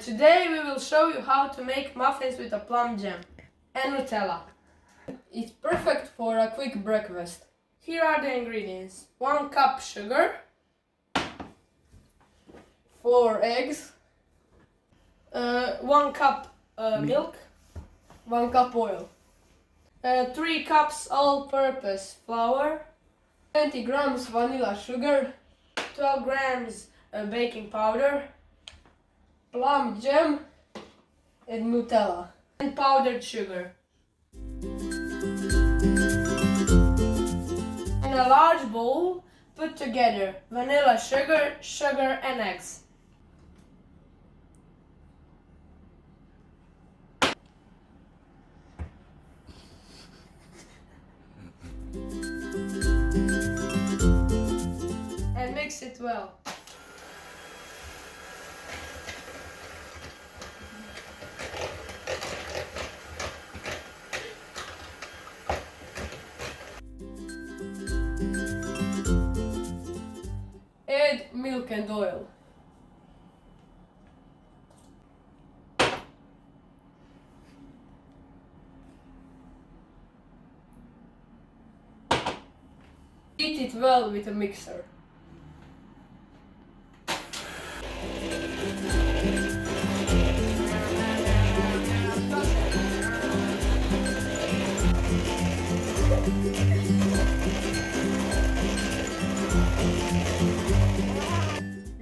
Today we will show you how to make muffins with a plum jam and Nutella. It's perfect for a quick breakfast. Here are the ingredients. 1 cup sugar, 4 eggs, 1 cup milk, 1 cup oil, 3 cups all-purpose flour, 20 grams vanilla sugar, 12 grams baking powder, plum jam and Nutella, and powdered sugar. In a large bowl, put together vanilla sugar and eggs. And mix it well. Add milk and oil. Beat it well with a mixer.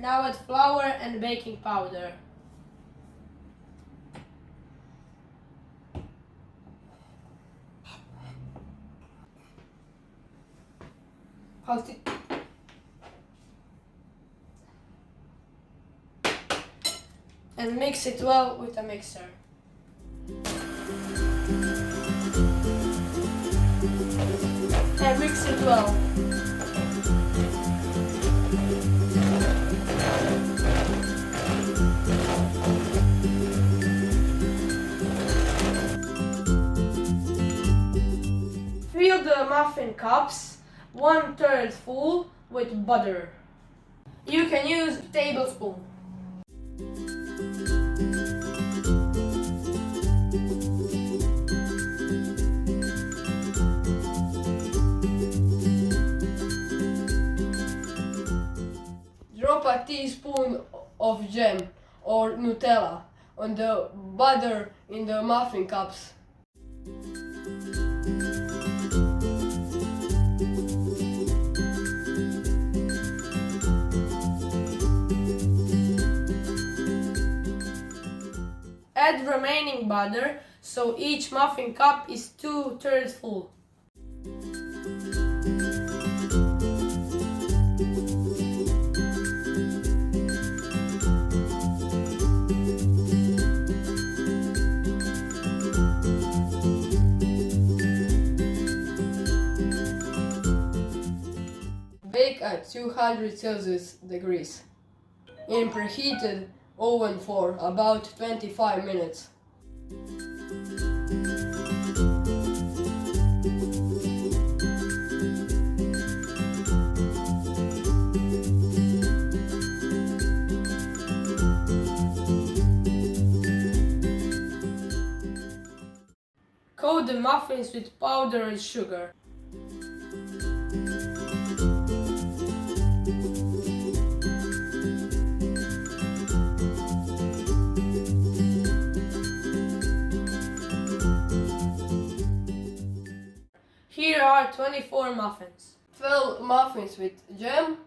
Now add flour and baking powder. And mix it well with a mixer. And mix it well. Fill the muffin cups 1/3 full with butter. You can use a tablespoon. Drop a teaspoon of jam or Nutella on the butter in the muffin cups. Add remaining butter so each muffin cup is 2/3 full. Bake at 200 Celsius degrees in preheated oven for about 25 minutes. Coat the muffins with powdered sugar. Here are 24 muffins. 12 muffins with jam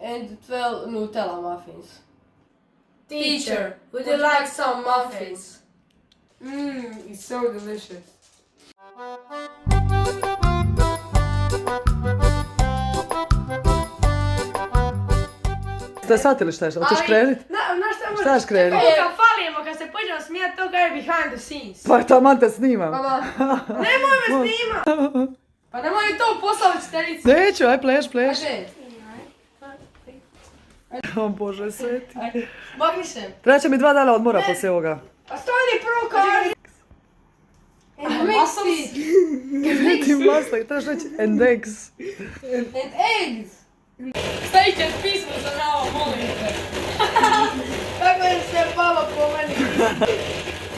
and 12 Nutella muffins. Teacher, would you like some muffins? It's so delicious. Ste shvatili šta je? Hoćeš krenut? Šta ćeš krenut? Koliko falimo kad se počnemo smijati, to je behind the scenes. Pa taman te snimam. Nemoj me snimat! Pa nemoj mi to poslao učiteljici. Neću, aj pleš. Ajde. O Bože sveti. Makni se. Treba će mi 2 dana odmora poslije ovoga. A stani prvo kaži. And mussels. Ti masla, trebaš reći and eggs. And eggs. Stavite pismo za nama, molim te. Kako je sve palo po meni.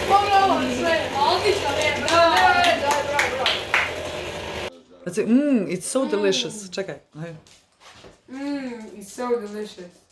Pogledaj sve, odlično je, bravo. Bravo. That's it. It's so delicious. Čekaj. Ajde. It's so delicious.